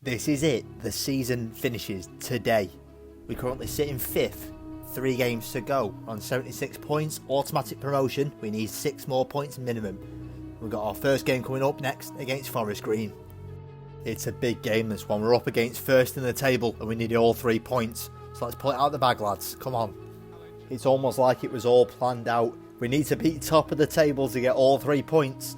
This is it. The season finishes today. We currently sit in 5th. 3 games to go. On 76 points, automatic promotion. We need 6 more points minimum. We've got our first game coming up next against Forest Green. It's a big game, this one. We're up against first in the table and we need all 3 points. So let's pull it out of the bag, lads. Come on. It's almost like it was all planned out. We need to beat top of the table to get all 3 points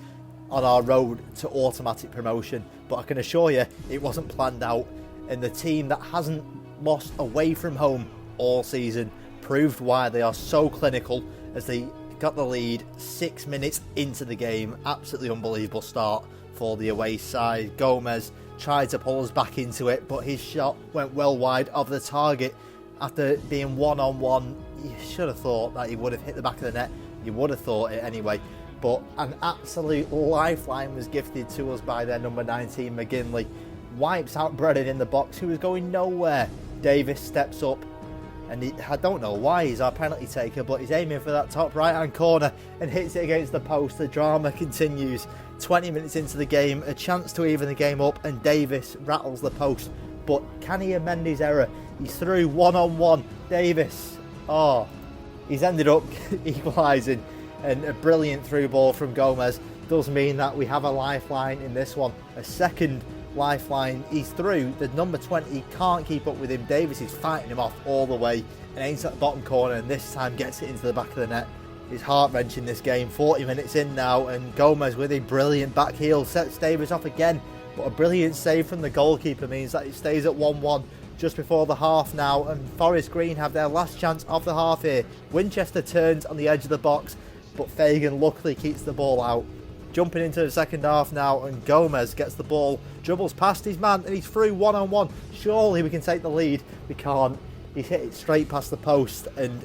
on our road to automatic promotion. But I can assure you, it wasn't planned out. And the team that hasn't lost away from home all season proved why they are so clinical as they got the lead 6 minutes into the game. Absolutely unbelievable start for the away side. Gomez tried to pull us back into it, but his shot went well wide of the target. After being one-on-one, you should have thought that he would have hit the back of the net. You would have thought it anyway. But an absolute lifeline was gifted to us by their number 19, McGinley. Wipes out Brandon in the box, who was going nowhere. Davis steps up, and I don't know why he's our penalty taker, but he's aiming for that top right-hand corner and hits it against the post. The drama continues. 20 minutes into the game, a chance to even the game up, and Davis rattles the post. But can he amend his error? He's through one-on-one. Davis, he's ended up equalising. And a brilliant through ball from Gomez does mean that we have a lifeline in this one. A second lifeline. He's through. The number 20 can't keep up with him. Davis is fighting him off all the way and aims at the bottom corner, and this time gets it into the back of the net. It's heart-wrenching, this game. 40 minutes in now, and Gomez with a brilliant back heel sets Davis off again. But a brilliant save from the goalkeeper means that it stays at 1-1 just before the half now, and Forest Green have their last chance of the half here. Winchester turns on the edge of the box, but Fagan luckily keeps the ball out. Jumping into the second half now, and Gomez gets the ball, dribbles past his man, and he's through one-on-one. Surely we can take the lead. We can't. He's hit it straight past the post, and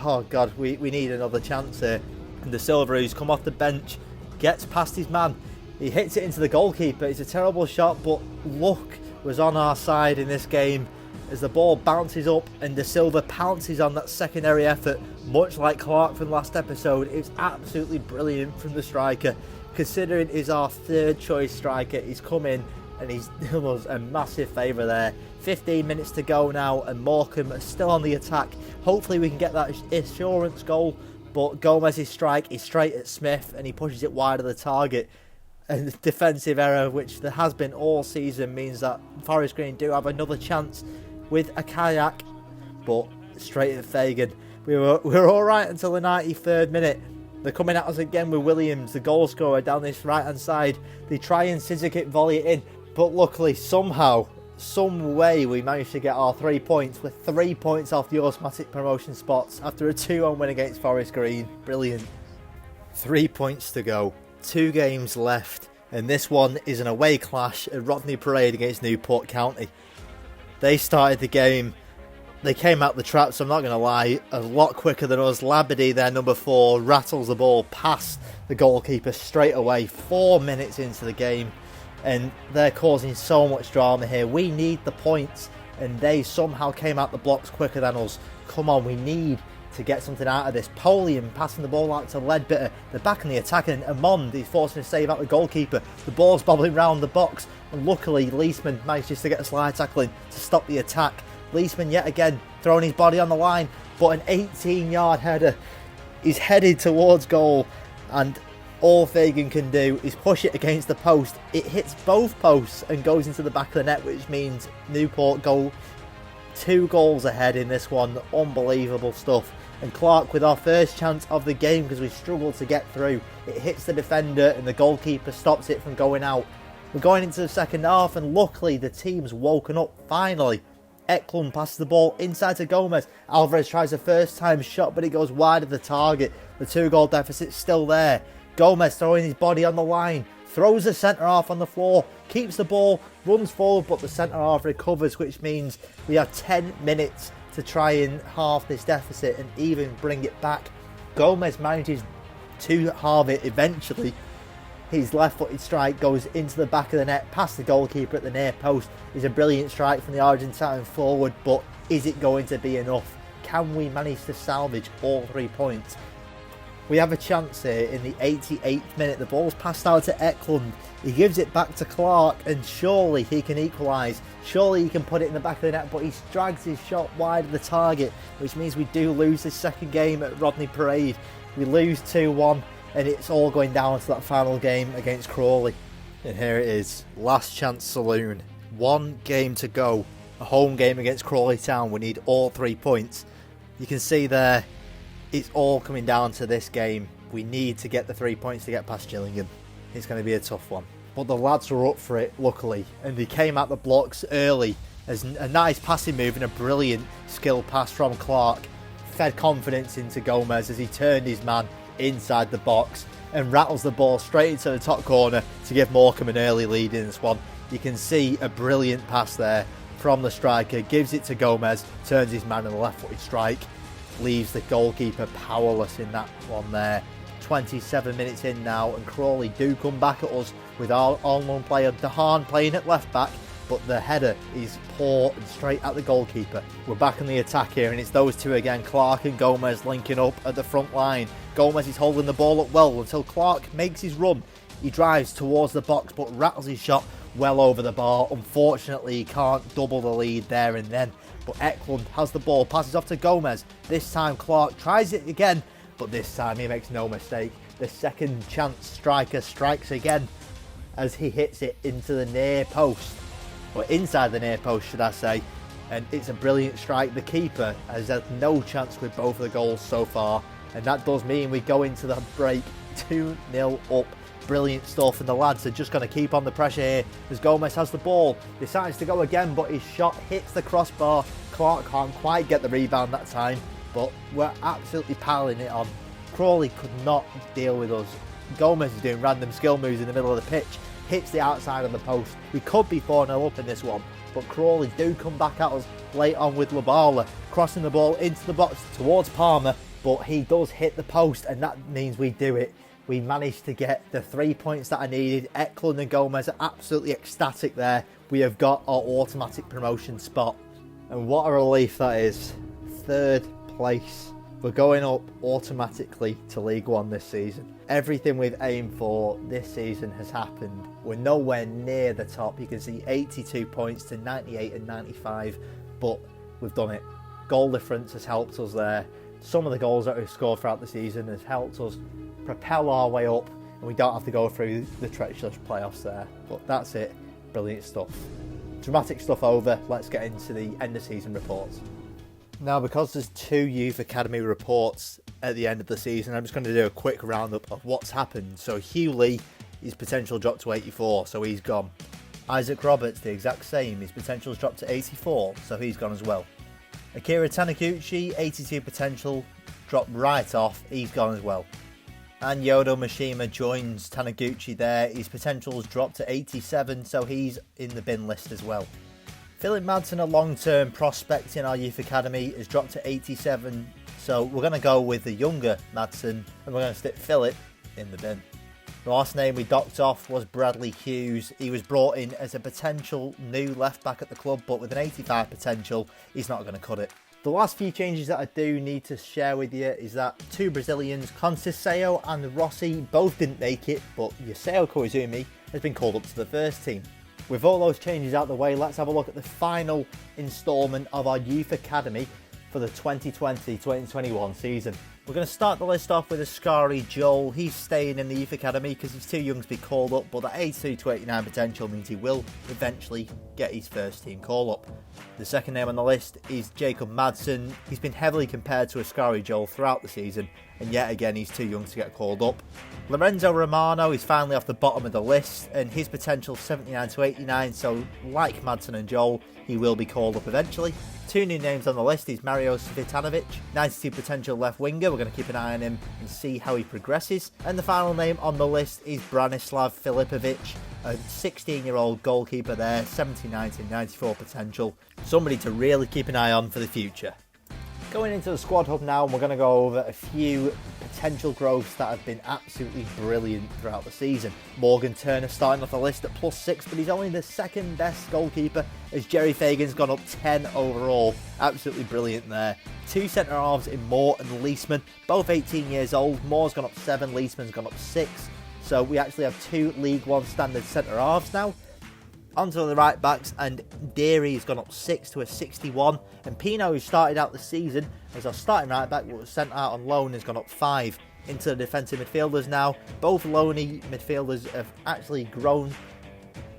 oh god, we need another chance here. And Dasilva, who's come off the bench, gets past his man. He hits it into the goalkeeper. It's a terrible shot, but luck was on our side in this game as the ball bounces up and Dasilva pounces on that secondary effort, much like Clarke from last episode. It's absolutely brilliant from the striker. Considering he's our third choice striker, he's come in and he's done us a massive favour there. 15 minutes to go now, and Morecambe are still on the attack. Hopefully we can get that assurance goal, but Gomez's strike is straight at Smith and he pushes it wide of the target. A defensive error, which there has been all season, means that Forest Green do have another chance with a kayak, but straight at Fagan. We were alright until the 93rd minute. They're coming at us again with Williams, the goal scorer, down this right hand side. They try and scissor kick volley it in, but luckily somehow, some way, we managed to get our 3 points. With 3 points off the automatic promotion spots after a 2-1 win against Forest Green. Brilliant. 3 points to go, 2 games left, and this one is an away clash at Rodney Parade against Newport County. They started the game, they came out the traps, I'm not going to lie, a lot quicker than us. Labadie, their number 4, rattles the ball past the goalkeeper straight away. 4 minutes into the game, and they're causing so much drama here. We need the points, and they somehow came out the blocks quicker than us. Come on, we need to get something out of this. Polian passing the ball out to Ledbetter. They're back in the attack, and Amond is forcing a save out the goalkeeper. The ball's bobbling round the box, and luckily Leisman manages to get a slide tackle in to stop the attack. Leisman yet again throwing his body on the line, but an 18-yard header is headed towards goal, and all Fagan can do is push it against the post. It hits both posts and goes into the back of the net, which means Newport go 2 goals ahead in this one. Unbelievable stuff. And Clarke with our first chance of the game, because we struggled to get through. It hits the defender and the goalkeeper stops it from going out. We're going into the second half, and luckily the team's woken up finally. Eklund passes the ball inside to Gomez. Alvarez tries a first time shot, but it goes wide of the target. The 2-goal deficit's still there. Gomez throwing his body on the line, throws the centre half on the floor, keeps the ball, runs forward, but the centre half recovers, which means we have 10 minutes to try and halve this deficit and even bring it back. Gomez manages to halve it eventually. His left-footed strike goes into the back of the net, past the goalkeeper at the near post. Is a brilliant strike from the Argentine forward, but is it going to be enough? Can we manage to salvage all 3 points? We have a chance here in the 88th minute. The ball's passed out to Eklund. He gives it back to Clarke, and surely he can equalise. Surely he can put it in the back of the net, but he drags his shot wide of the target, which means we do lose this second game at Rodney Parade. We lose 2-1, and it's all going down to that final game against Crawley. And here it is, last chance saloon. 1 game to go. A home game against Crawley Town. We need all 3 points. You can see there, it's all coming down to this game. We need to get the 3 points to get past Gillingham. It's going to be a tough one. But the lads were up for it, luckily. And they came at the blocks early. As a nice passing move and a brilliant skill pass from Clarke fed confidence into Gomez as he turned his man inside the box and rattles the ball straight into the top corner to give Morecambe an early lead in this one. You can see a brilliant pass there from the striker, gives it to Gomez, turns his man in the left-footed strike, leaves the goalkeeper powerless in that one there. 27 minutes in now, and Crawley do come back at us with our on-loan player Dehaan playing at left-back, but the header is poor and straight at the goalkeeper. We're back on the attack here, and it's those two again, Clarke and Gomez linking up at the front line. Gomez is holding the ball up well until Clarke makes his run. He drives towards the box but rattles his shot well over the bar. Unfortunately, he can't double the lead there and then. But Eklund has the ball, passes off to Gomez. This time Clarke tries it again, but this time he makes no mistake. The second chance striker strikes again as he hits it into the near post. Or inside the near post, should I say. And it's a brilliant strike. The keeper has had no chance with both of the goals so far. And that does mean we go into the break 2-0 up. Brilliant stuff, and the lads are just going to keep on the pressure here as Gomez has the ball, decides to go again, but his shot hits the crossbar. Clarke can't quite get the rebound that time, but we're absolutely piling it on. Crawley could not deal with us. Gomez is doing random skill moves in the middle of the pitch, hits the outside of the post. We could be 4-0 up in this one, but Crawley do come back at us late on with Labala, crossing the ball into the box towards Palmer, but he does hit the post, and that means we do it. We managed to get the 3 points that I needed. Eklund and Gomez are absolutely ecstatic there. We have got our automatic promotion spot. And what a relief that is. 3rd place. We're going up automatically to League One this season. Everything we've aimed for this season has happened. We're nowhere near the top. You can see 82 points to 98 and 95, but we've done it. Goal difference has helped us there. Some of the goals that we've scored throughout the season has helped us propel our way up, and we don't have to go through the treacherous playoffs there. But that's it. Brilliant stuff. Dramatic stuff over. Let's get into the end of season reports. Now, because there's 2 youth academy reports at the end of the season, I'm just going to do a quick roundup of what's happened. So Hugh Lee, his potential dropped to 84, so he's gone. Isaac Roberts, the exact same, his potential's dropped to 84, so he's gone as well. Akira Taniguchi, 82 potential, dropped right off, he's gone as well. And Yodo Mishima joins Taniguchi there, his potential's dropped to 87, so he's in the bin list as well. Philip Madsen, a long-term prospect in our youth academy, has dropped to 87, so we're going to go with the younger Madsen, and we're going to stick Philip in the bin. The last name we docked off was Bradley Hughes. He was brought in as a potential new left-back at the club, but with an 85 potential, he's not going to cut it. The last few changes that I do need to share with you is that 2 Brazilians, Conceição and Rossi, both didn't make it, but Yuseo Koizumi has been called up to the first team. With all those changes out the way, let's have a look at the final instalment of our youth academy for the 2020-2021 season. We're going to start the list off with Ascari Joel. He's staying in the youth academy because he's too young to be called up, but that 82 to 89 potential means he will eventually get his first team call up. The second name on the list is Jacob Madsen. He's been heavily compared to Ascari Joel throughout the season, and yet again he's too young to get called up. Lorenzo Romano is finally off the bottom of the list, and his potential 79 to 89, so like Madsen and Joel, he will be called up eventually. 2 new names on the list is Mario Svitanovic, 92 potential left winger. We're going to keep an eye on him and see how he progresses. And the final name on the list is Branislav Filipovic, a 16-year-old goalkeeper there, 79 to 94 potential. Somebody to really keep an eye on for the future. Going into the squad hub now, and we're going to go over a few potential growths that have been absolutely brilliant throughout the season. Morgan Turner starting off the list at +6, but he's only the second best goalkeeper, as Jerry Fagan's gone up 10 overall. Absolutely brilliant there. Two centre halves in Moore and Leesman, both 18 years old. Moore's gone up 7, Leesman's gone up 6. So we actually have 2 League One standard centre halves now. Onto the right backs, and Deary has gone up 6 to a 61, and Pino, who started out the season as our starting right back but was sent out on loan, has gone up 5. Into the defensive midfielders now. Both loanee midfielders have actually grown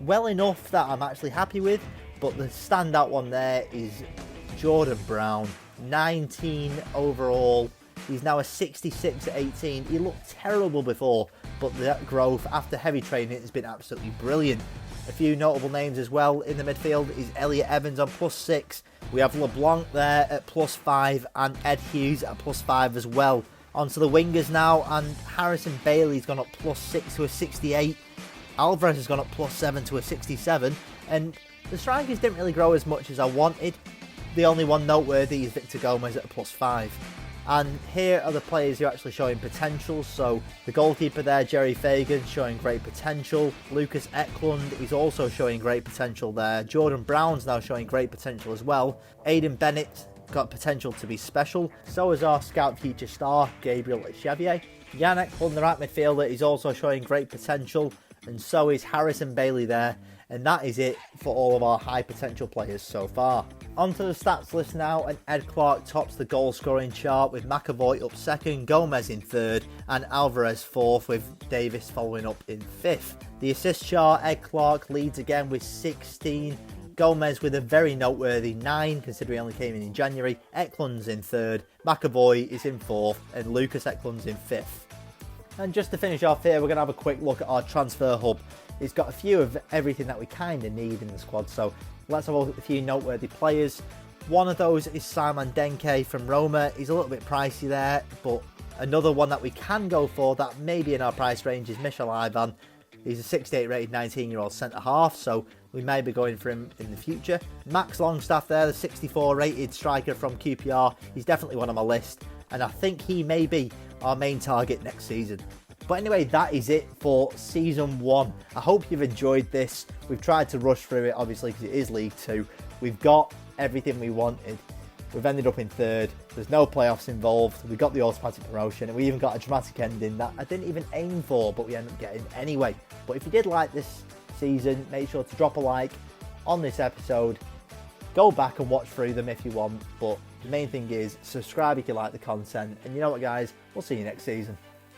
well enough that I'm actually happy with, but the standout one there is Jordan Brown, 19 overall. He's now a 66 at 18. He looked terrible before, but that growth after heavy training has been absolutely brilliant. A few notable names as well in the midfield is Elliot Evans on +6. We have LeBlanc there at +5 and Ed Hughes at +5 as well. Onto the wingers now, and Harrison Bailey's gone up +6 to a 68. Alvarez has gone up +7 to a 67. And the strikers didn't really grow as much as I wanted. The only one noteworthy is Victor Gomez at a +5. And here are the players who are actually showing potential. So the goalkeeper there, Jerry Fagan, showing great potential. Lucas Eklund is also showing great potential there. Jordan Brown's now showing great potential as well. Aidan Bennett got potential to be special. So is our scout future star, Gabriel Chevier. Jan Eklund, the right midfielder, is also showing great potential. And so is Harrison Bailey there. And that is it for all of our high potential players so far. Onto the stats list now, and Ed Clarke tops the goal scoring chart with McAvoy up 2nd, Gomez in 3rd and Alvarez 4th, with Davis following up in 5th. The assist chart, Ed Clarke leads again with 16, Gomez with a very noteworthy 9 considering he only came in January, Eklund's in 3rd, McAvoy is in 4th and Lucas Eklund's in 5th. And just to finish off here, we're going to have a quick look at our transfer hub. It's got a few of everything that we kind of need in the squad, so let's have a look at a few noteworthy players. One of those is Simon Denke from Roma. He's a little bit pricey there, but another one that we can go for that may be in our price range is Michel Ivan. He's a 68 rated 19-year-old centre-half, so we may be going for him in the future. Max Longstaff there, the 64 rated striker from QPR. He's definitely one on my list, and I think he may be our main target next season. But anyway, that is it for Season 1. I hope you've enjoyed this. We've tried to rush through it, obviously, because it is League 2. We've got everything we wanted. We've ended up in 3rd. There's no playoffs involved. We got the automatic promotion, and we even got a dramatic ending that I didn't even aim for, but we ended up getting anyway. But if you did like this season, make sure to drop a like on this episode. Go back and watch through them if you want. But the main thing is subscribe if you like the content. And you know what, guys? We'll see you next season.